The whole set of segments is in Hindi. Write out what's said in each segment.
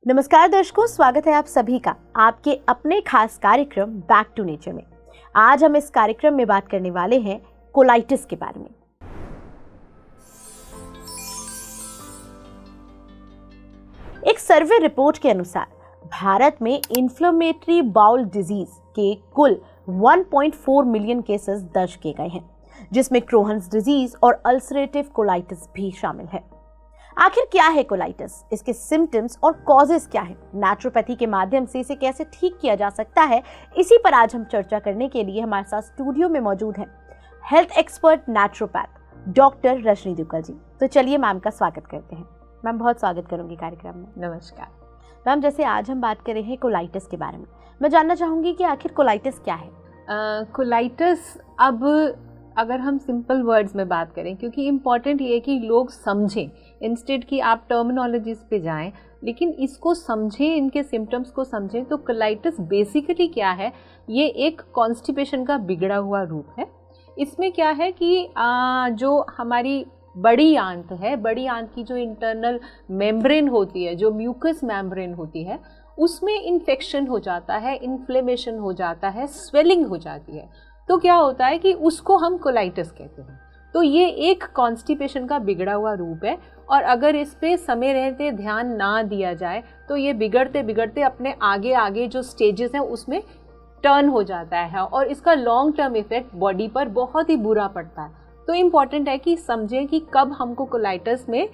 नमस्कार दर्शकों, स्वागत है आप सभी का आपके अपने खास कार्यक्रम बैक टू नेचर में। आज हम इस कार्यक्रम में बात करने वाले हैं कोलाइटिस के बारे में। एक सर्वे रिपोर्ट के अनुसार भारत में इन्फ्लेमेटरी बाउल डिजीज के कुल 1.4 मिलियन केसेस दर्ज किए गए हैं, जिसमें क्रोहन्स डिजीज और अल्सरेटिव कोलाइटिस भी शामिल है। आखिर क्या है कोलाइटिस, इसके सिम्टम्स और कॉजेस क्या हैं, नेचुरोपैथी के माध्यम से इसे कैसे ठीक किया जा सकता है, इसी पर आज हम चर्चा करने के लिए हमारे साथ स्टूडियो में मौजूद हैं health expert naturopath doctor Rajni Duggal ji. तो चलिए मैम का स्वागत करते हैं। मैम, बहुत स्वागत करूंगी कार्यक्रम में। नमस्कार मैम, जैसे आज हम बात कर रहे हैं कोलाइटिस के बारे में, मैं जानना चाहूंगी कि आखिर कोलाइटिस क्या है। कोलाइटिस, अब अगर हम सिंपल वर्ड्स में बात करें, क्योंकि इम्पॉर्टेंट ये है कि लोग समझें, इंस्टेड कि आप टर्मिनोलॉजीज पे जाएं, लेकिन इसको समझें, इनके सिम्टम्स को समझें। तो कोलाइटिस बेसिकली क्या है, ये एक कॉन्स्टिपेशन का बिगड़ा हुआ रूप है। इसमें क्या है कि जो हमारी बड़ी आंत है, बड़ी आंत की जो इंटरनल मेम्ब्रेन होती है, जो म्यूकस मेम्ब्रेन होती है, उसमें इन्फेक्शन हो जाता है, इन्फ्लेमेशन हो जाता है, स्वेलिंग हो जाती है। तो क्या होता है कि उसको हम कोलाइटिस कहते हैं। तो ये एक कॉन्स्टिपेशन का बिगड़ा हुआ रूप है, और अगर इस पे समय रहते ध्यान ना दिया जाए तो ये बिगड़ते बिगड़ते अपने आगे आगे जो स्टेजेस हैं उसमें टर्न हो जाता है, और इसका लॉन्ग टर्म इफेक्ट बॉडी पर बहुत ही बुरा पड़ता है। तो इम्पॉर्टेंट है कि समझें कि कब हमको कोलाइटिस में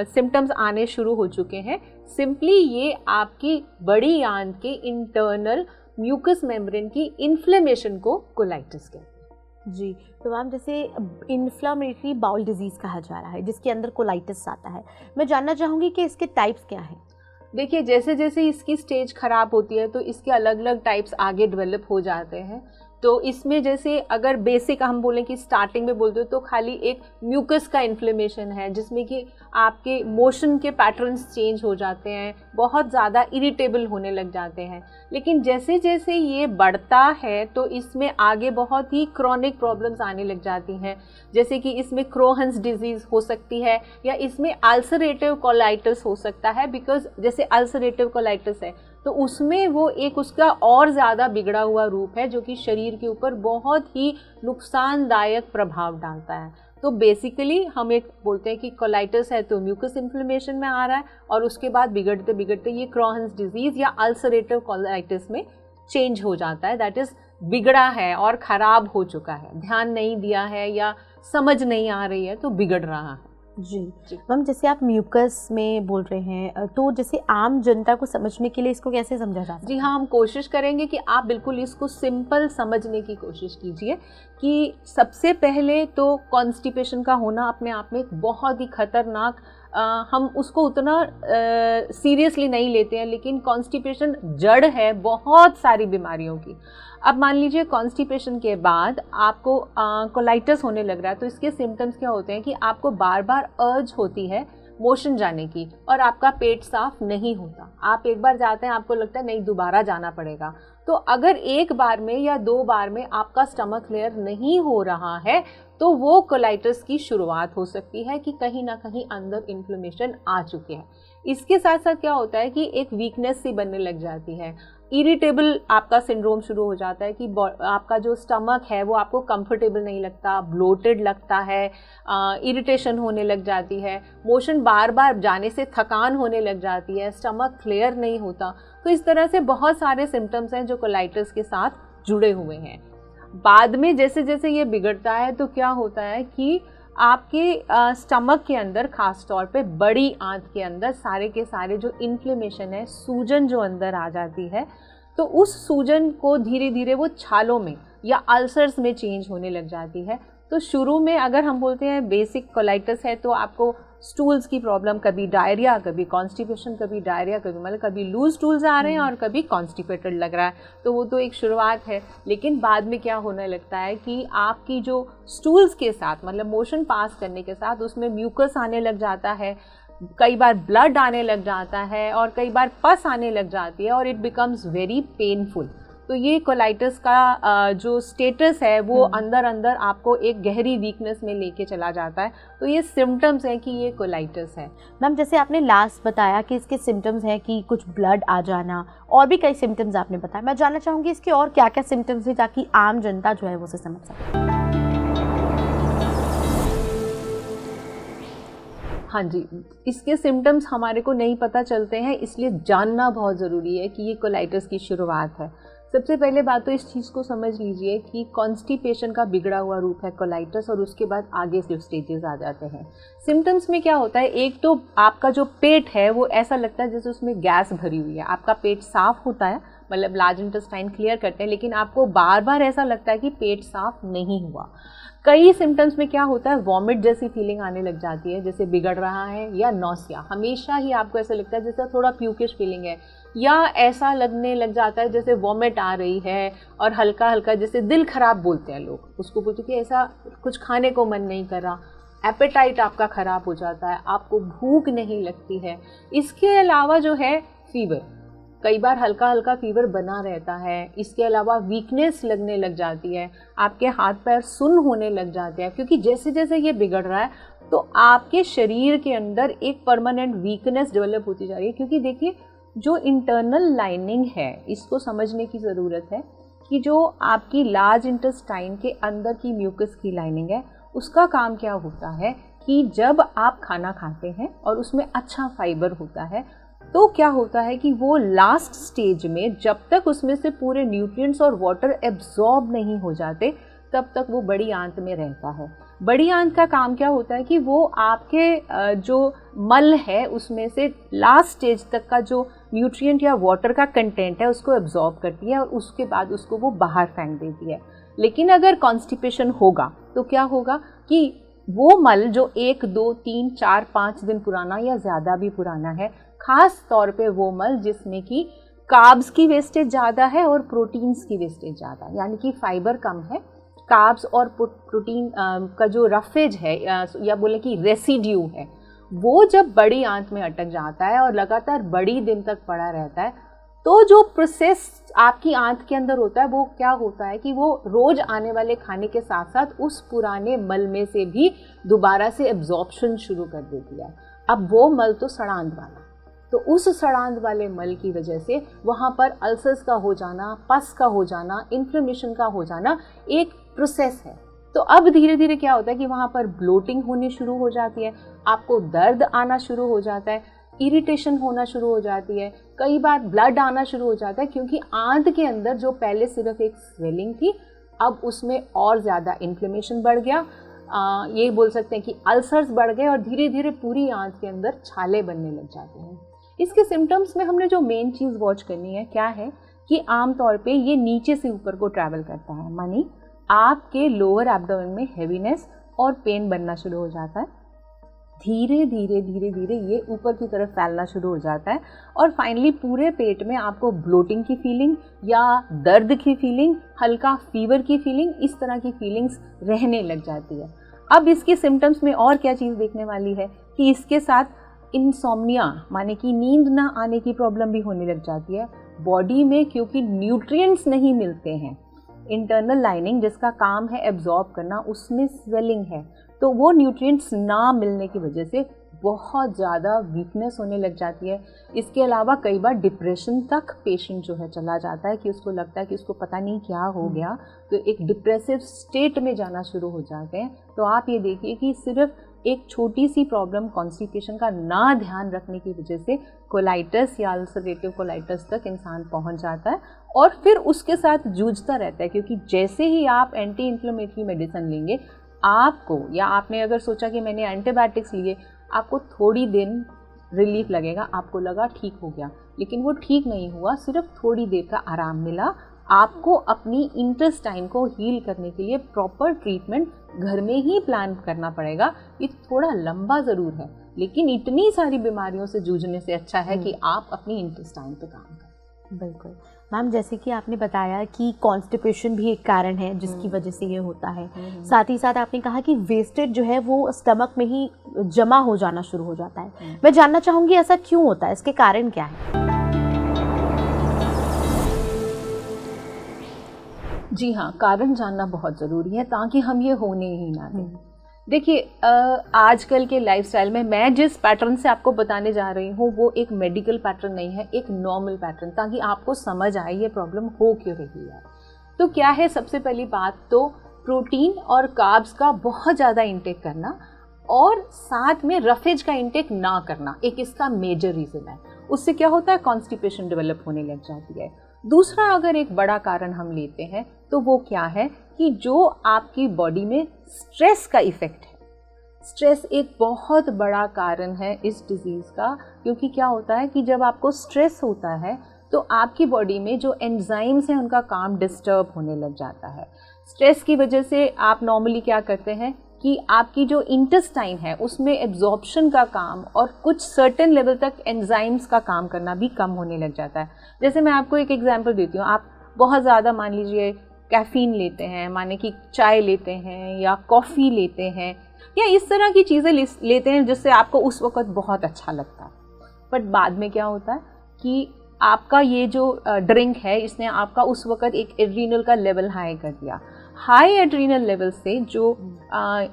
सिम्टम्स आने शुरू हो चुके हैं। सिंपली ये आपकी बड़ी आंत के इंटरनल म्यूकस मेम्ब्रेन की इन्फ्लेमेशन को कोलाइटिस कहते हैं। जी, तो मैम जैसे इन्फ्लेमेटरी बाउल डिजीज कहा जा रहा है, जिसके अंदर कोलाइटिस आता है, मैं जानना चाहूँगी कि इसके टाइप्स क्या हैं। देखिए, जैसे जैसे इसकी स्टेज खराब होती है तो इसके अलग अलग टाइप्स आगे डेवलप हो जाते हैं। तो इसमें जैसे अगर बेसिक हम बोलें कि स्टार्टिंग में बोलते हो तो खाली एक म्यूकस का इन्फ्लेमेशन है, जिसमें कि आपके मोशन के पैटर्न्स चेंज हो जाते हैं, बहुत ज़्यादा इरिटेबल होने लग जाते हैं। लेकिन जैसे जैसे ये बढ़ता है तो इसमें आगे बहुत ही क्रॉनिक प्रॉब्लम्स आने लग जाती हैं, जैसे कि इसमें क्रोहन्स डिजीज़ हो सकती है, या इसमें अल्सरेटिव कोलाइटिस हो सकता है। बिकॉज जैसे अल्सरेटिव कोलाइटिस है तो उसमें वो एक उसका और ज़्यादा बिगड़ा हुआ रूप है, जो कि शरीर के ऊपर बहुत ही नुकसानदायक प्रभाव डालता है। तो बेसिकली हम एक बोलते हैं कि कोलाइटिस है तो म्यूकस इन्फ्लेमेशन में आ रहा है, और उसके बाद बिगड़ते बिगड़ते ये क्रोहन्स डिजीज़ या अल्सरेटिव कोलाइटिस में चेंज हो जाता है। दैट इज़ बिगड़ा है और ख़राब हो चुका है, ध्यान नहीं दिया है या समझ नहीं आ रही है तो बिगड़ रहा है। जी मैम, जैसे आप म्यूकस में बोल रहे हैं, तो जैसे आम जनता को समझने के लिए इसको कैसे समझा जा सकता है? जी हाँ, हम कोशिश करेंगे कि आप बिल्कुल इसको सिंपल समझने की कोशिश कीजिए कि सबसे पहले तो कॉन्स्टिपेशन का होना अपने आप में एक बहुत ही खतरनाक, हम उसको उतना सीरियसली नहीं लेते हैं, लेकिन कॉन्स्टिपेशन जड़ है बहुत सारी बीमारियों की। अब मान लीजिए कॉन्स्टिपेशन के बाद आपको कोलाइटिस होने लग रहा है, तो इसके सिम्टम्स क्या होते हैं कि आपको बार बार अर्ज होती है मोशन जाने की, और आपका पेट साफ नहीं होता। आप एक बार जाते हैं, आपको लगता है नहीं दोबारा जाना पड़ेगा। तो अगर एक बार में या दो बार में आपका स्टमक क्लियर नहीं हो रहा है तो वो कोलाइटिस की शुरुआत हो सकती है कि कहीं ना कहीं अंदर इन्फ्लेमेशन आ चुके हैं। इसके साथ साथ क्या होता है कि एक वीकनेस सी बनने लग जाती है, इरिटेबल आपका सिंड्रोम शुरू हो जाता है कि आपका जो स्टमक है वो आपको कंफर्टेबल नहीं लगता, ब्लोटेड लगता है, इरिटेशन होने लग जाती है, मोशन बार बार जाने से थकान होने लग जाती है, स्टमक क्लियर नहीं होता। तो इस तरह से बहुत सारे सिम्टम्स हैं जो कोलाइटिस के साथ जुड़े हुए हैं। बाद में जैसे जैसे ये बिगड़ता है तो क्या होता है कि आपके स्टमक के अंदर, खास तौर पे बड़ी आंत के अंदर, सारे के सारे जो इन्फ्लेमेशन है, सूजन जो अंदर आ जाती है, तो उस सूजन को धीरे धीरे वो छालों में या अल्सर्स में चेंज होने लग जाती है। तो शुरू में अगर हम बोलते हैं बेसिक कोलाइटिस है तो आपको स्टूल्स की प्रॉब्लम, कभी डायरिया, कभी कॉन्स्टिपेशन, कभी डायरिया, कभी लूज स्टूल्स आ रहे हैं और कभी कॉन्स्टिपेटेड लग रहा है, तो वो तो एक शुरुआत है। लेकिन बाद में क्या होने लगता है कि आपकी जो स्टूल्स के साथ, मतलब मोशन पास करने के साथ, उसमें म्यूकस आने लग जाता है, कई बार ब्लड आने लग जाता है, और कई बार पस आने लग जाती है, और इट बिकम्स वेरी पेनफुल। तो ये कोलाइटिस का जो स्टेटस है वो अंदर अंदर आपको एक गहरी वीकनेस में लेके चला जाता है। तो ये सिम्टम्स हैं कि ये कोलाइटिस है। मैम जैसे आपने लास्ट बताया कि इसके सिम्टम्स हैं कि कुछ ब्लड आ जाना, और भी कई सिम्टम्स आपने बताया, मैं जानना चाहूँगी इसके और क्या क्या सिम्टम्स हैं ताकि आम जनता जो है वो उसे समझ सके। हाँ जी, इसके सिम्टम्स हमारे को नहीं पता चलते हैं, इसलिए जानना बहुत ज़रूरी है कि ये कोलाइटिस की शुरुआत है। सबसे पहले बात तो इस चीज़ को समझ लीजिए कि कॉन्स्टिपेशन का बिगड़ा हुआ रूप है कोलाइटिस, और उसके बाद आगे जो स्टेजेस आ जाते हैं। सिम्टम्स में क्या होता है, एक तो आपका जो पेट है वो ऐसा लगता है जैसे उसमें गैस भरी हुई है। आपका पेट साफ़ होता है, मतलब लार्ज इंटेस्टाइन क्लियर करते हैं, लेकिन आपको बार बार ऐसा लगता है कि पेट साफ़ नहीं हुआ। कई सिम्टम्स में क्या होता है, वॉमिट जैसी फीलिंग आने लग जाती है, जैसे बिगड़ रहा है, या नौसिया, हमेशा ही आपको ऐसा लगता है जैसे थोड़ा प्यूकिश फीलिंग है, या ऐसा लगने लग जाता है जैसे वॉमिट आ रही है, और हल्का हल्का जैसे दिल खराब बोलते हैं लोग उसको, बोलते कि ऐसा कुछ खाने को मन नहीं कर रहा, एपेटाइट आपका ख़राब हो जाता है, आपको भूख नहीं लगती है। इसके अलावा जो है फीवर, कई बार हल्का हल्का फीवर बना रहता है। इसके अलावा वीकनेस लगने लग जाती है, आपके हाथ पैर सुन्न होने लग जाते हैं, क्योंकि जैसे जैसे ये बिगड़ रहा है तो आपके शरीर के अंदर एक परमानेंट वीकनेस डेवलप होती जा रही है। क्योंकि देखिए, जो इंटरनल लाइनिंग है इसको समझने की ज़रूरत है कि जो आपकी लार्ज इंटेस्टाइन के अंदर की म्यूकस की लाइनिंग है, उसका काम क्या होता है कि जब आप खाना खाते हैं और उसमें अच्छा फाइबर होता है, तो क्या होता है कि वो लास्ट स्टेज में जब तक उसमें से पूरे न्यूट्रिएंट्स और वाटर एब्जॉर्ब नहीं हो जाते तब तक वो बड़ी आंत में रहता है। बड़ी आंत का काम क्या होता है कि वो आपके जो मल है उसमें से लास्ट स्टेज तक का जो न्यूट्रिएंट या वाटर का कंटेंट है उसको एब्जॉर्ब करती है, और उसके बाद उसको वो बाहर फेंक देती है। लेकिन अगर कॉन्स्टिपेशन होगा तो क्या होगा कि वो मल जो 1, 2, 3, 4, 5 दिन पुराना या ज़्यादा भी पुराना है, ख़ास तौर पे वो मल जिसमें कि कार्ब्स की वेस्टेज ज़्यादा है और प्रोटीन्स की वेस्टेज ज़्यादा, यानी कि फाइबर कम है, कार्ब्स और प्रोटीन का जो रफेज है या बोले कि रेसिड्यू है, वो जब बड़ी आंत में अटक जाता है और लगातार बड़ी दिन तक पड़ा रहता है, तो जो प्रोसेस आपकी आंत के अंदर होता है वो क्या होता है कि वो रोज़ आने वाले खाने के साथ साथ उस पुराने मल में से भी दोबारा से एब्जॉर्प्शन शुरू कर देती है। अब वो मल तो सड़ांध वाला, तो उस सड़ांध वाले मल की वजह से वहाँ पर अल्सर्स का हो जाना, पस का हो जाना, इन्फ्लेमेशन का हो जाना एक प्रोसेस है। तो अब धीरे धीरे क्या होता है कि वहाँ पर ब्लोटिंग होनी शुरू हो जाती है, आपको दर्द आना शुरू हो जाता है, इरिटेशन होना शुरू हो जाती है, कई बार ब्लड आना शुरू हो जाता है, क्योंकि आंत के अंदर जो पहले सिर्फ एक स्वेलिंग थी अब उसमें और ज़्यादा इन्फ्लेमेशन बढ़ गया। ये बोल सकते हैं कि अल्सर्स बढ़ गए और धीरे धीरे पूरी आंत के अंदर छाले बनने लग जाते हैं। इसके सिम्टम्स में हमने जो मेन चीज़ वॉच करनी है क्या है कि आम तौर पे ये नीचे से ऊपर को ट्रैवल करता है, मानी आपके लोअर एब्डोमेन में हेवीनेस और पेन बनना शुरू हो जाता है। धीरे धीरे धीरे धीरे ये ऊपर की तरफ फैलना शुरू हो जाता है और फाइनली पूरे पेट में आपको ब्लोटिंग की फीलिंग या दर्द की फीलिंग, हल्का फीवर की फीलिंग, इस तरह की फीलिंग्स रहने लग जाती है। अब इसके सिम्टम्स में और क्या चीज़ देखने वाली है कि इसके साथ इंसोम्निया माने कि नींद ना आने की प्रॉब्लम भी होने लग जाती है बॉडी में, क्योंकि न्यूट्रिएंट्स नहीं मिलते हैं। इंटरनल लाइनिंग जिसका काम है एब्जॉर्ब करना, उसमें स्वेलिंग है, तो वो न्यूट्रिएंट्स ना मिलने की वजह से बहुत ज़्यादा वीकनेस होने लग जाती है। इसके अलावा कई बार डिप्रेशन तक पेशेंट जो है चला जाता है कि उसको लगता है कि उसको पता नहीं क्या हो गया, तो एक डिप्रेसिव स्टेट में जाना शुरू हो जाते हैं। तो आप ये देखिए कि सिर्फ एक छोटी सी प्रॉब्लम कॉन्स्टिपेशन का ना ध्यान रखने की वजह से कोलाइटिस या अल्सरेटिव कोलाइटिस तक इंसान पहुंच जाता है और फिर उसके साथ जूझता रहता है, क्योंकि जैसे ही आप एंटी इन्फ्लेमेटरी मेडिसिन लेंगे आपको, या आपने अगर सोचा कि मैंने एंटीबायोटिक्स लिए, आपको थोड़ी दिन रिलीफ लगेगा, आपको लगा ठीक हो गया, लेकिन वो ठीक नहीं हुआ, सिर्फ थोड़ी देर का आराम मिला। आपको अपनी इंटेस्टाइन को हील करने के लिए प्रॉपर ट्रीटमेंट घर में ही प्लान करना पड़ेगा। ये थोड़ा लंबा ज़रूर है, लेकिन इतनी सारी बीमारियों से जूझने से अच्छा है कि आप अपनी इंटेस्टाइन पे काम करें। बिल्कुल मैम, जैसे कि आपने बताया कि कॉन्स्टिपेशन भी एक कारण है जिसकी वजह से ये होता है, साथ ही साथ आपने कहा कि वेस्टेज जो है वो स्टमक में ही जमा हो जाना शुरू हो जाता है। मैं जानना चाहूँगी ऐसा क्यों होता है, इसके कारण क्या है? जी हाँ, कारण जानना बहुत ज़रूरी है ताकि हम ये होने ही ना दें। देखिए, आजकल के लाइफस्टाइल में मैं जिस पैटर्न से आपको बताने जा रही हूँ वो एक मेडिकल पैटर्न नहीं है, एक नॉर्मल पैटर्न, ताकि आपको समझ आए ये प्रॉब्लम हो क्यों रही है। तो क्या है, सबसे पहली बात तो प्रोटीन और कार्ब्स का बहुत ज़्यादा इंटेक करना और साथ में रफेज का इंटेक ना करना एक इसका मेजर रीज़न है। उससे क्या होता है, कॉन्स्टिपेशन डेवलप होने लग जाती है। दूसरा अगर एक बड़ा कारण हम लेते हैं तो वो क्या है कि जो आपकी बॉडी में स्ट्रेस का इफ़ेक्ट है। स्ट्रेस एक बहुत बड़ा कारण है इस डिज़ीज़ का, क्योंकि क्या होता है कि जब आपको स्ट्रेस होता है तो आपकी बॉडी में जो एंजाइम्स हैं उनका काम डिस्टर्ब होने लग जाता है। स्ट्रेस की वजह से आप नॉर्मली क्या करते हैं कि आपकी जो इंटेस्टाइन है उसमें एब्जॉर्प्शन का काम और कुछ सर्टेन लेवल तक एंजाइम्स का काम करना भी कम होने लग जाता है। जैसे मैं आपको एक एग्जांपल देती हूँ, आप बहुत ज़्यादा मान लीजिए कैफ़ीन लेते हैं, माने कि चाय लेते हैं या कॉफ़ी लेते हैं या इस तरह की चीज़ें लेते हैं जिससे आपको उस वक़्त बहुत अच्छा लगता है, बट बाद में क्या होता है कि आपका ये जो ड्रिंक है इसने आपका उस वक़्त एक एड्रीनल का लेवल हाई कर दिया। हाई एड्रीनल लेवल से जो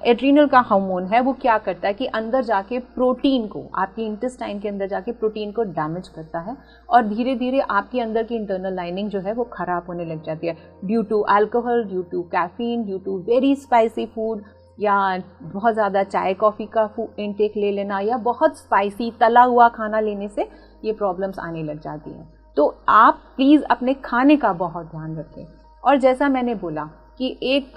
एड्रीनल का हार्मोन है वो क्या करता है कि अंदर जाके प्रोटीन को, आपकी इंटेस्टाइन के अंदर जाके प्रोटीन को डैमेज करता है और धीरे धीरे आपकी अंदर की इंटरनल लाइनिंग जो है वो ख़राब होने लग जाती है, due to alcohol, due to caffeine, due to very spicy food, या बहुत ज़्यादा चाय कॉफ़ी का इंटेक ले लेना या बहुत स्पाइसी तला हुआ खाना लेने से ये प्रॉब्लम्स आने लग जाती हैं। तो आप प्लीज़ अपने खाने का बहुत ध्यान रखें। और जैसा मैंने बोला कि एक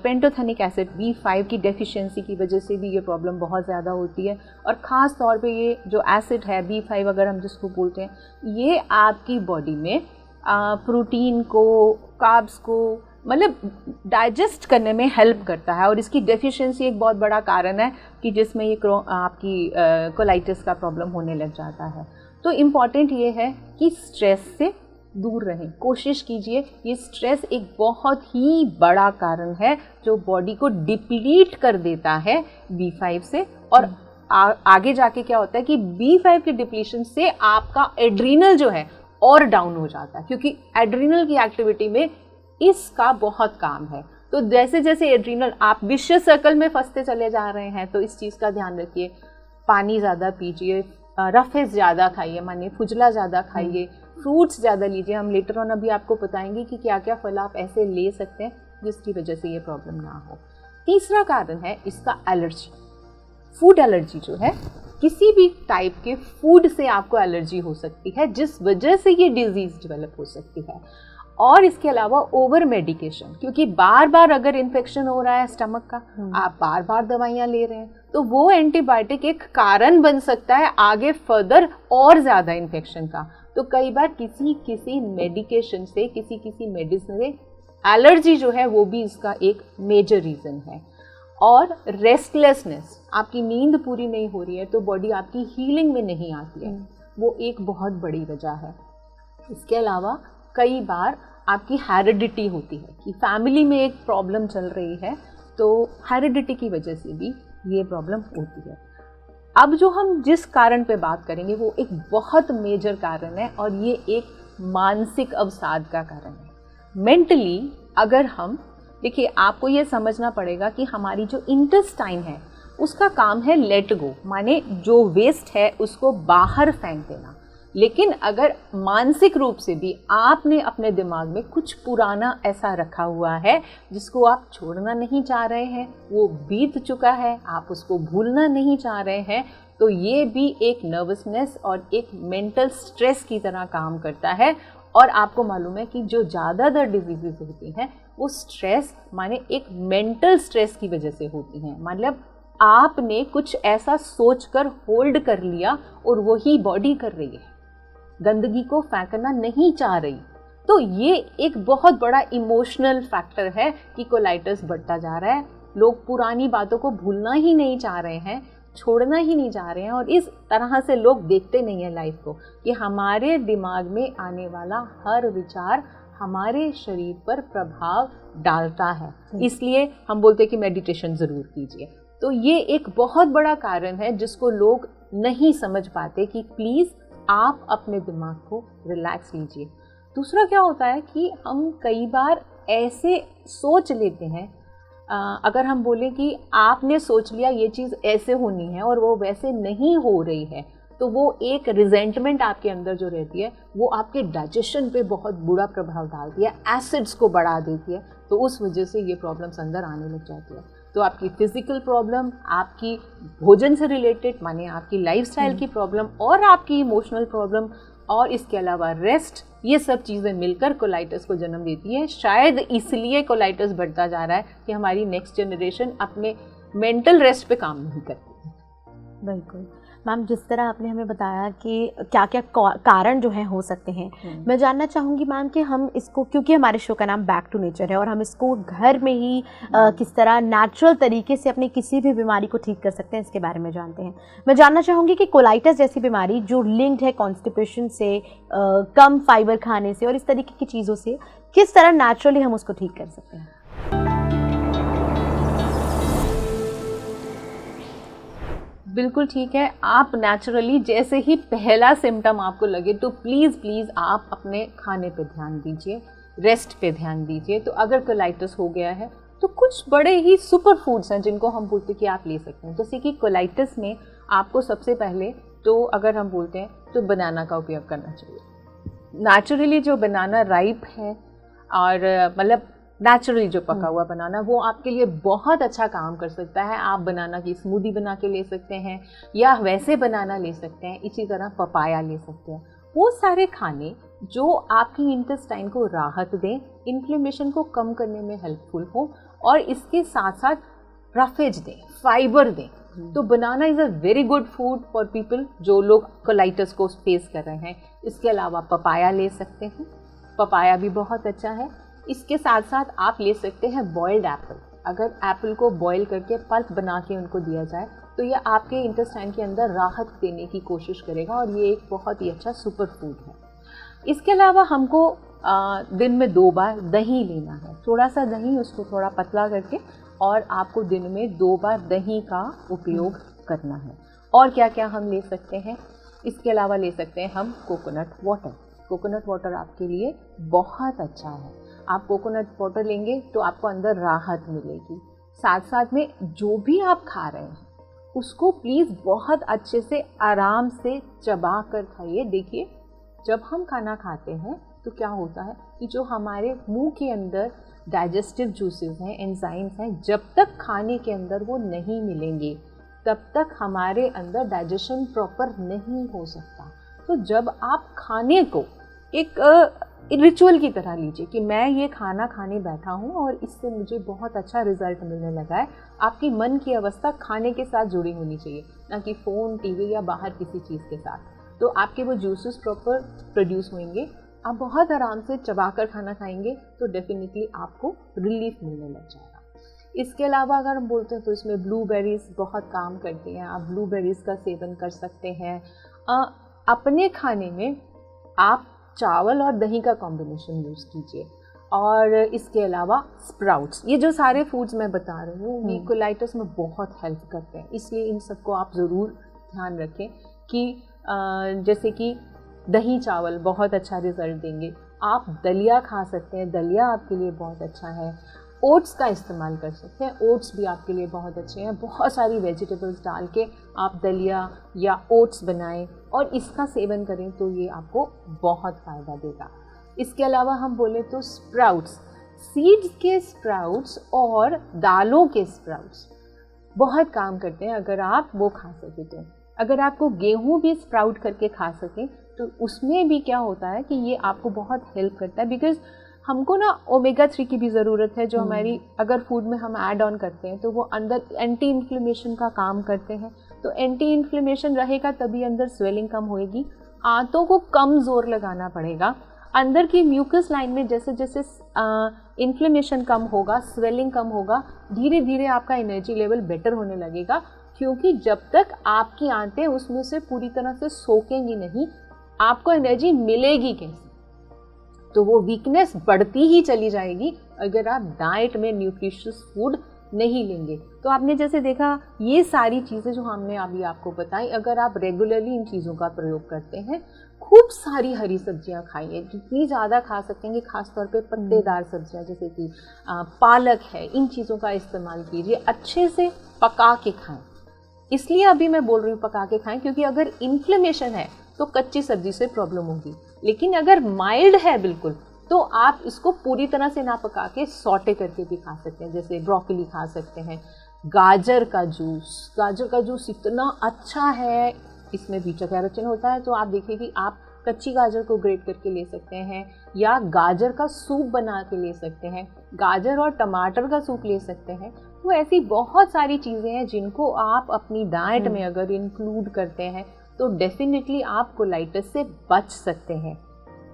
पेंटोथेनिक एसिड B5 की डेफिशिएंसी की वजह से भी ये प्रॉब्लम बहुत ज़्यादा होती है, और ख़ास तौर पे ये जो एसिड है B5 अगर हम जिसको बोलते हैं, ये आपकी बॉडी में प्रोटीन को, कार्ब्स को मतलब डाइजेस्ट करने में हेल्प करता है, और इसकी डेफिशिएंसी एक बहुत बड़ा कारण है कि जिसमें ये आपकी कोलाइटिस का प्रॉब्लम होने लग जाता है। तो इम्पॉर्टेंट ये है कि स्ट्रेस से दूर रहें, कोशिश कीजिए। ये स्ट्रेस एक बहुत ही बड़ा कारण है जो बॉडी को डिप्लीट कर देता है B5 से, और आगे जाके क्या होता है कि B5 के डिप्लीशन से आपका एड्रीनल जो है और डाउन हो जाता है, क्योंकि एड्रीनल की एक्टिविटी में इसका बहुत काम है। तो जैसे जैसे एड्रीनल, आप विशियस सर्कल में फंसते चले जा रहे हैं, तो इस चीज़ का ध्यान रखिए। पानी ज़्यादा पीजिए, रफेज ज़्यादा खाइए, मानिए फुजला ज़्यादा खाइए, फ्रूट्स ज़्यादा लीजिए। हम लेटर ऑन अभी आपको बताएंगे कि क्या क्या फल आप ऐसे ले सकते हैं जिसकी वजह से ये प्रॉब्लम ना हो। तीसरा कारण है इसका एलर्जी। फूड एलर्जी जो है, किसी भी टाइप के फूड से आपको एलर्जी हो सकती है जिस वजह से ये डिजीज़ डेवलप हो सकती है। और इसके अलावा ओवर मेडिकेशन, क्योंकि बार बार अगर इन्फेक्शन हो रहा है स्टमक का, आप बार बार दवाइयाँ ले रहे हैं, तो वो एंटीबायोटिक एक कारण बन सकता है आगे फर्दर और ज़्यादा इन्फेक्शन का। तो कई बार किसी मेडिकेशन से, किसी मेडिसिन से एलर्जी जो है वो भी इसका एक मेजर रीज़न है। और रेस्टलेसनेस, आपकी नींद पूरी नहीं हो रही है तो बॉडी आपकी हीलिंग में नहीं आती है, वो एक बहुत बड़ी वजह है। इसके अलावा कई बार आपकी हेरिडिटी होती है कि फैमिली में एक प्रॉब्लम चल रही है, तो हेरिडिटी की वजह से भी ये प्रॉब्लम होती है। अब जो हम जिस कारण पे बात करेंगे वो एक बहुत मेजर कारण है, और ये एक मानसिक अवसाद का कारण है। मेंटली अगर हम देखिए, आपको ये समझना पड़ेगा कि हमारी जो इंटेस्टाइन है उसका काम है लेट गो, माने जो वेस्ट है उसको बाहर फेंक देना। लेकिन अगर मानसिक रूप से भी आपने अपने दिमाग में कुछ पुराना ऐसा रखा हुआ है जिसको आप छोड़ना नहीं चाह रहे हैं, वो बीत चुका है, आप उसको भूलना नहीं चाह रहे हैं, तो ये भी एक नर्वसनेस और एक मेंटल स्ट्रेस की तरह काम करता है। और आपको मालूम है कि जो ज़्यादातर डिजीज़ होती हैं वो स्ट्रेस माने एक मेंटल स्ट्रेस की वजह से होती हैं। मतलब आपने कुछ ऐसा सोचकर होल्ड कर लिया और वही बॉडी कर रही है, गंदगी को फेंकना नहीं चाह रही। तो ये एक बहुत बड़ा इमोशनल फैक्टर है कि कोलाइटिस बढ़ता जा रहा है। लोग पुरानी बातों को भूलना ही नहीं चाह रहे हैं, छोड़ना ही नहीं चाह रहे हैं, और इस तरह से लोग देखते नहीं हैं लाइफ को कि हमारे दिमाग में आने वाला हर विचार हमारे शरीर पर प्रभाव डालता है। इसलिए हम बोलते हैं कि मेडिटेशन ज़रूर कीजिए। तो ये एक बहुत बड़ा कारण है जिसको लोग नहीं समझ पाते कि प्लीज़ आप अपने दिमाग को रिलैक्स लीजिए। दूसरा क्या होता है कि हम कई बार ऐसे सोच लेते हैं, अगर हम बोलें कि आपने सोच लिया ये चीज़ ऐसे होनी है और वो वैसे नहीं हो रही है, तो वो एक रिजेंटमेंट आपके अंदर जो रहती है वो आपके डाइजेशन पे बहुत बुरा प्रभाव डालती है, एसिड्स को बढ़ा देती है, तो उस वजह से ये प्रॉब्लम्स अंदर आने लग जाती है। तो आपकी फिजिकल प्रॉब्लम, आपकी भोजन से रिलेटेड माने आपकी लाइफस्टाइल की प्रॉब्लम और आपकी इमोशनल प्रॉब्लम और इसके अलावा रेस्ट, ये सब चीज़ें मिलकर कोलाइटिस को जन्म देती है। शायद इसलिए कोलाइटिस बढ़ता जा रहा है कि हमारी नेक्स्ट जनरेशन अपने मेंटल रेस्ट पे काम नहीं करती। बिल्कुल मैम, जिस तरह आपने हमें बताया कि क्या क्या कारण जो हैं हो सकते हैं, मैं जानना चाहूँगी मैम कि हम इसको, क्योंकि हमारे शो का नाम बैक टू नेचर है और हम इसको घर में ही किस तरह नेचुरल तरीके से अपनी किसी भी बीमारी को ठीक कर सकते हैं, इसके बारे में जानते हैं। मैं जानना चाहूँगी कि कोलाइटिस जैसी बीमारी जो लिंक्ड है कॉन्स्टिपेशन से, कम फाइबर खाने से और इस तरीके की चीज़ों से, किस तरह नेचुरली हम उसको ठीक कर सकते हैं? बिल्कुल ठीक है। आप नेचुरली जैसे ही पहला सिम्टम आपको लगे तो प्लीज़ आप अपने खाने पे ध्यान दीजिए, रेस्ट पे ध्यान दीजिए। तो अगर कोलाइटिस हो गया है तो कुछ बड़े ही सुपर फूड्स हैं जिनको हम बोलते हैं कि आप ले सकते हैं। जैसे कि कोलाइटिस में आपको सबसे पहले तो अगर हम बोलते हैं तो बनाना का उपयोग करना चाहिए। नेचुरली जो बनाना राइप है और मतलब नेचुरली जो पका हुआ बनाना, वो आपके लिए बहुत अच्छा काम कर सकता है। आप बनाना की स्मूदी बना के ले सकते हैं या वैसे बनाना ले सकते हैं। इसी तरह पपाया ले सकते हैं। वो सारे खाने जो आपकी इंटेस्टाइन को राहत दें, इन्फ्लेमेशन को कम करने में हेल्पफुल हो और इसके साथ साथ रफेज दें, फाइबर दें। तो banana is a very good food for people जो लोग कोलाइटिस को फेस कर रहे हैं। इसके अलावा पपाया ले सकते हैं, पपाया भी बहुत अच्छा है। इसके साथ साथ आप ले सकते हैं बॉइल्ड एप्पल। अगर एप्पल को बॉईल करके पल्प बना के उनको दिया जाए तो ये आपके इंटेस्टाइन के अंदर राहत देने की कोशिश करेगा और ये एक बहुत ही अच्छा सुपर फूड है। इसके अलावा हमको दिन में 2 बार दही लेना है। थोड़ा सा दही, उसको थोड़ा पतला करके, और आपको दिन में 2 बार दही का उपयोग करना है। और क्या क्या हम ले सकते हैं? इसके अलावा ले सकते हैं हम कोकोनट वाटर। कोकोनट वाटर आपके लिए बहुत अच्छा है। आप कोकोनट वाटर लेंगे तो आपको अंदर राहत मिलेगी। साथ साथ में जो भी आप खा रहे हैं उसको प्लीज़ बहुत अच्छे से आराम से चबा कर खाइए। देखिए, जब हम खाना खाते हैं तो क्या होता है कि जो हमारे मुंह के अंदर डाइजेस्टिव जूसेस हैं, एंजाइम्स हैं, जब तक खाने के अंदर वो नहीं मिलेंगे तब तक हमारे अंदर डाइजेशन प्रॉपर नहीं हो सकता। तो जब आप खाने को एक रिचुअल की तरह लीजिए कि मैं ये खाना खाने बैठा हूँ और इससे मुझे बहुत अच्छा रिजल्ट मिलने लगा है। आपकी मन की अवस्था खाने के साथ जुड़ी होनी चाहिए, ना कि फ़ोन, टीवी या बाहर किसी चीज़ के साथ। तो आपके वो जूसेस प्रॉपर प्रोड्यूस होंगे। आप बहुत आराम से चबाकर खाना खाएंगे तो डेफिनेटली आपको रिलीफ मिलने लग जाएगा। इसके अलावा अगर हम बोलते हैं तो इसमें ब्लूबेरीज़ बहुत काम करती हैं। आप ब्लूबेरीज़ का सेवन कर सकते हैं। अपने खाने में आप चावल और दही का कॉम्बिनेशन यूज़ कीजिए। और इसके अलावा स्प्राउट्स, ये जो सारे फूड्स मैं बता रही हूँ ये कोलाइटिस में बहुत हेल्प करते हैं। इसलिए इन सबको आप ज़रूर ध्यान रखें कि जैसे कि दही चावल बहुत अच्छा रिज़ल्ट देंगे। आप दलिया खा सकते हैं, दलिया आपके लिए बहुत अच्छा है। ओट्स का इस्तेमाल कर सकते हैं, ओट्स भी आपके लिए बहुत अच्छे हैं। बहुत सारी वेजिटेबल्स डाल के आप दलिया या ओट्स बनाएं और इसका सेवन करें तो ये आपको बहुत फ़ायदा देगा। इसके अलावा हम बोले तो स्प्राउट्स, सीड्स के स्प्राउट्स और दालों के स्प्राउट्स बहुत काम करते हैं अगर आप वो खा सकें तो। अगर आपको गेहूँ भी स्प्राउट करके खा सकें तो उसमें भी क्या होता है कि ये आपको बहुत हेल्प करता है। बिकॉज़ हमको ना ओमेगा 3 की भी ज़रूरत है जो हमारी अगर फूड में हम ऐड ऑन करते हैं तो वो अंदर एंटी इन्फ्लेमेशन का काम करते हैं। तो एंटी इन्फ्लेमेशन रहेगा तभी अंदर स्वेलिंग कम होएगी। आंतों को कम जोर लगाना पड़ेगा। अंदर की म्यूकस लाइन में जैसे जैसे इन्फ्लेमेशन कम होगा, स्वेलिंग कम होगा, धीरे धीरे आपका एनर्जी लेवल बेटर होने लगेगा। क्योंकि जब तक आपकी आंतें उसमें से पूरी तरह से सोखेंगी नहीं, आपको एनर्जी मिलेगी कैसे? तो वो वीकनेस बढ़ती ही चली जाएगी अगर आप डाइट में न्यूट्रिशियस फूड नहीं लेंगे। तो आपने जैसे देखा ये सारी चीज़ें जो हमने अभी आपको बताई, अगर आप रेगुलरली इन चीज़ों का प्रयोग करते हैं खूब सारी हरी सब्जियां खाइए, जितनी ज़्यादा खा सकेंगे, खासतौर पे पत्तेदार सब्जियां जैसे कि पालक है, इन चीज़ों का इस्तेमाल कीजिए। अच्छे से पका के खाएं। इसलिए अभी मैं बोल रही हूँ पका के खाएं, क्योंकि अगर इन्फ्लेमेशन है तो कच्ची सब्जी से प्रॉब्लम होगी, लेकिन अगर माइल्ड है बिल्कुल तो आप इसको पूरी तरह से ना पका के सॉटे करके भी खा सकते हैं। जैसे ब्रोकली खा सकते हैं, गाजर का जूस इतना अच्छा है, इसमें बीटा कैरोटीन होता है। तो आप देखिए कि आप कच्ची गाजर को ग्रेट करके ले सकते हैं, या गाजर का सूप बना के ले सकते हैं, गाजर और टमाटर का सूप ले सकते हैं। तो ऐसी बहुत सारी चीज़ें हैं जिनको आप अपनी डाइट में अगर इंक्लूड करते हैं तो डेफिनेटली आप कोलाइटिस से बच सकते हैं।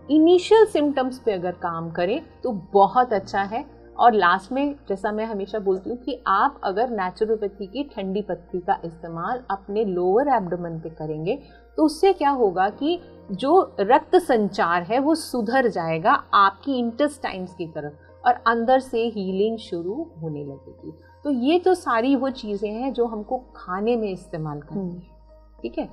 इनिशियल सिम्टम्स पे अगर काम करें तो बहुत अच्छा है। और लास्ट में जैसा मैं हमेशा बोलती हूँ कि आप अगर नेचुरोपैथी की ठंडी पत्ती का इस्तेमाल अपने लोअर एब्डोमेन पे करेंगे तो उससे क्या होगा कि जो रक्त संचार है वो सुधर जाएगा आपकी इंटेस्टाइन्स की तरफ, और अंदर से हीलिंग शुरू होने लगेगी। तो ये तो सारी वो चीज़ें हैं जो हमको खाने में इस्तेमाल करनी है। ठीक है,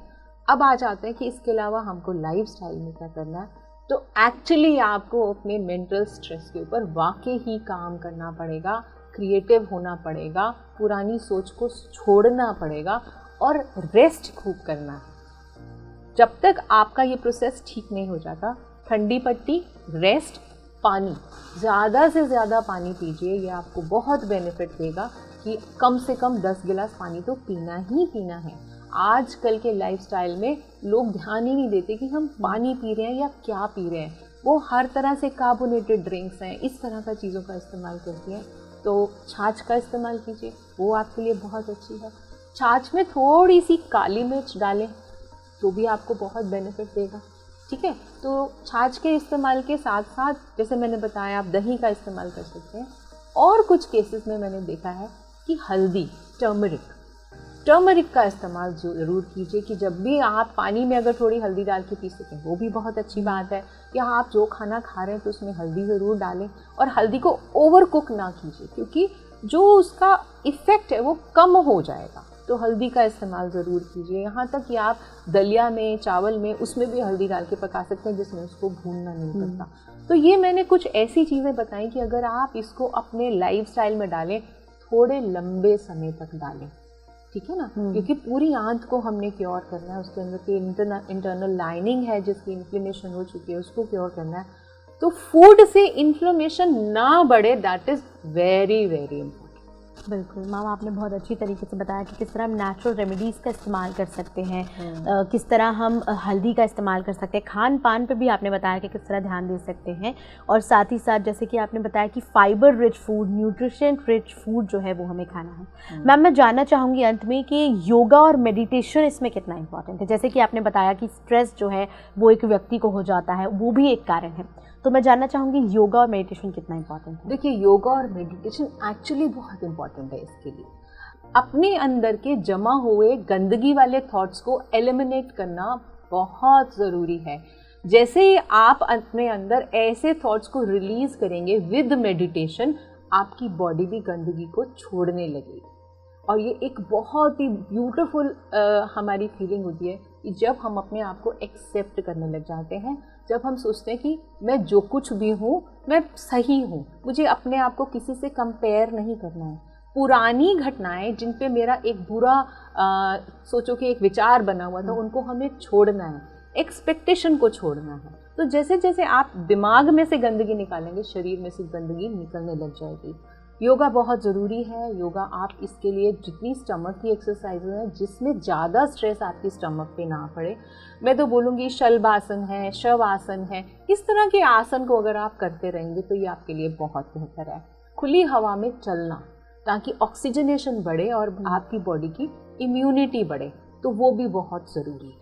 अब आ जाते हैं कि इसके अलावा हमको लाइफस्टाइल में क्या करना है। तो एक्चुअली आपको अपने मेंटल स्ट्रेस के ऊपर वाकई ही काम करना पड़ेगा, क्रिएटिव होना पड़ेगा, पुरानी सोच को छोड़ना पड़ेगा और रेस्ट खूब करना है। जब तक आपका ये प्रोसेस ठीक नहीं हो जाता, ठंडी पट्टी, रेस्ट, पानी, ज़्यादा से ज़्यादा पानी पीजिए। ये आपको बहुत बेनिफिट देगा कि कम से कम 10 गिलास पानी तो पीना ही पीना है। आजकल के लाइफस्टाइल में लोग ध्यान ही नहीं देते कि हम पानी पी रहे हैं या क्या पी रहे हैं। वो हर तरह से कार्बोनेटेड ड्रिंक्स हैं, इस तरह का चीज़ों का इस्तेमाल करती हैं। तो छाछ का इस्तेमाल कीजिए, वो आपके लिए बहुत अच्छी है। छाछ में थोड़ी सी काली मिर्च डालें तो भी आपको बहुत बेनिफिट देगा। ठीक है, तो छाछ के इस्तेमाल के साथ साथ जैसे मैंने बताया आप दही का इस्तेमाल कर सकते हैं। और कुछ केसेस में मैंने देखा है कि हल्दी, टर्मरिक का इस्तेमाल ज़रूर कीजिए कि जब भी आप पानी में अगर थोड़ी हल्दी डाल के पी सकें वो भी बहुत अच्छी बात है। या आप जो खाना खा रहे हैं तो उसमें हल्दी ज़रूर डालें, और हल्दी को ओवर कुक ना कीजिए क्योंकि जो उसका इफ़ेक्ट है वो कम हो जाएगा। तो हल्दी का इस्तेमाल ज़रूर कीजिए। यहाँ तक कि आप दलिया में, चावल में, उसमें भी हल्दी डाल के पका सकते हैं जिसमें उसको भूनना नहीं पड़ता। तो ये मैंने कुछ ऐसी चीज़ें बताई कि अगर आप इसको अपने लाइफस्टाइल में डालें, थोड़े लंबे समय तक डालें, ठीक है ना, क्योंकि पूरी आंत को हमने क्योर करना है। उसके अंदर की इंटरनल लाइनिंग है जिसकी इन्फ्लेमेशन हो चुकी है उसको क्योर करना है। तो फूड से इन्फ्लेमेशन ना बढ़े, that is very very important. बिल्कुल मैम, आपने बहुत अच्छी तरीके से बताया कि किस तरह हम नेचुरल रेमेडीज़ का इस्तेमाल कर सकते हैं, किस तरह हम हल्दी का इस्तेमाल कर सकते हैं, खान पान पे भी आपने बताया कि किस तरह ध्यान दे सकते हैं, और साथ ही साथ जैसे कि आपने बताया कि fibre rich food, nutrition rich food जो है वो हमें खाना है। मैम, मैं जानना चाहूँगी अंत में कि योगा और मेडिटेशन इसमें कितना इंपॉर्टेंट है। जैसे कि आपने बताया कि स्ट्रेस जो है वो एक व्यक्ति को हो जाता है, वो भी एक कारण है, तो मैं जानना चाहूँगी योगा और मेडिटेशन कितना इंपॉर्टेंट है। देखिए, योगा और मेडिटेशन एक्चुअली बहुत इंपॉर्टेंट है इसके लिए। अपने अंदर के जमा हुए गंदगी वाले थॉट्स को एलिमिनेट करना बहुत ज़रूरी है। जैसे ही आप अपने अंदर ऐसे थॉट्स को रिलीज़ करेंगे विद मेडिटेशन, आपकी बॉडी भी गंदगी को छोड़ने लगेगी। और ये एक बहुत ही ब्यूटीफुल हमारी फीलिंग होती है कि जब हम अपने आप को एक्सेप्ट करने लग जाते हैं, जब हम सोचते हैं कि मैं जो कुछ भी हूँ मैं सही हूँ, मुझे अपने आप को किसी से कंपेयर नहीं करना है। पुरानी घटनाएं जिन पे मेरा एक बुरा सोचो कि एक विचार बना हुआ था, उनको हमें छोड़ना है, एक्सपेक्टेशन को छोड़ना है। तो जैसे जैसे आप दिमाग में से गंदगी निकालेंगे, शरीर में से गंदगी निकलने लग जाएगी। योगा बहुत ज़रूरी है। योगा आप इसके लिए जितनी स्टमक की एक्सरसाइज है जिसमें ज़्यादा स्ट्रेस आपकी स्टमक पे ना पड़े, मैं तो बोलूँगी शल्भासन है, शवासन है, इस तरह के आसन को अगर आप करते रहेंगे तो ये आपके लिए बहुत बेहतर है। खुली हवा में चलना ताकि ऑक्सीजनेशन बढ़े और आपकी बॉडी की इम्यूनिटी बढ़े, तो वो भी बहुत ज़रूरी है।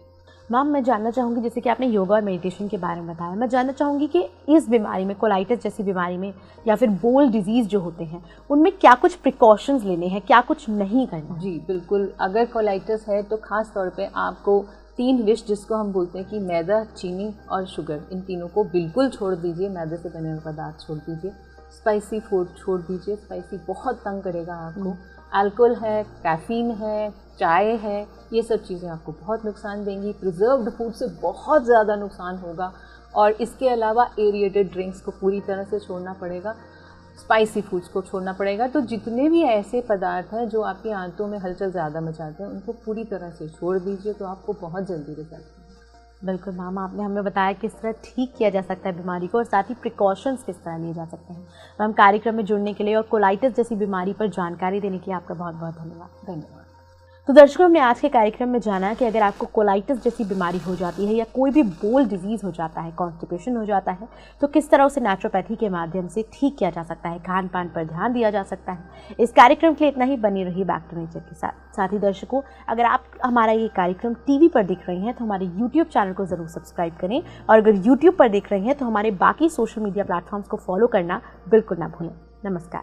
मैम, मैं जानना चाहूँगी जैसे कि आपने योगा और मेडिटेशन के बारे में बताया, मैं जानना चाहूँगी कि इस बीमारी में, कोलाइटिस जैसी बीमारी में या फिर बोल डिजीज़ जो होते हैं, उनमें क्या कुछ प्रिकॉशंस लेने हैं, क्या कुछ नहीं करना? जी बिल्कुल, अगर कोलाइटिस है तो ख़ास तौर पे आपको 3 विश, जिसको हम बोलते हैं कि मैदा, चीनी और शुगर, इन तीनों को बिल्कुल छोड़ दीजिए। मैदे से बने हुए पदार्थ छोड़ दीजिए। स्पाइसी फूड छोड़ दीजिए, स्पाइसी बहुत तंग करेगा आपको। अल्कोहल है, कैफीन है, चाय है, ये सब चीज़ें आपको बहुत नुकसान देंगी। प्रिजर्व्ड फूड से बहुत ज़्यादा नुकसान होगा। और इसके अलावा एरिएटेड ड्रिंक्स को पूरी तरह से छोड़ना पड़ेगा, स्पाइसी फूड्स को छोड़ना पड़ेगा। तो जितने भी ऐसे पदार्थ हैं जो आपकी आंतों में हलचल ज़्यादा मचाते हैं, उनको पूरी तरह से छोड़ दीजिए, तो आपको बहुत जल्दी रिजल्ट मिलेगा। बिल्कुल मैम, आपने हमें बताया किस तरह ठीक किया जा सकता है बीमारी को और साथ ही प्रिकॉशंस किस तरह लिए जा सकते हैं। मैम, कार्यक्रम में जुड़ने के लिए और कोलाइटिस जैसी बीमारी पर जानकारी देने के लिए आपका बहुत बहुत धन्यवाद। धन्यवाद। तो दर्शकों, हमने आज के कार्यक्रम में जाना कि अगर आपको कोलाइटिस जैसी बीमारी हो जाती है या कोई भी बोल डिजीज़ हो जाता है, कॉन्स्टिपेशन हो जाता है, तो किस तरह उसे नेचुरोपैथी के माध्यम से ठीक किया जा सकता है, खान पान पर ध्यान दिया जा सकता है। इस कार्यक्रम के लिए इतना ही। बनी रही बैक टू नेचर के साथ ही दर्शकों, अगर आप हमारा ये कार्यक्रम टीवी पर देख रहे हैं तो हमारे यूट्यूब चैनल को ज़रूर सब्सक्राइब करें, और अगर यूट्यूब पर देख रहे हैं तो हमारे बाकी सोशल मीडिया प्लेटफॉर्म्स को फॉलो करना बिल्कुल ना भूलें। नमस्कार।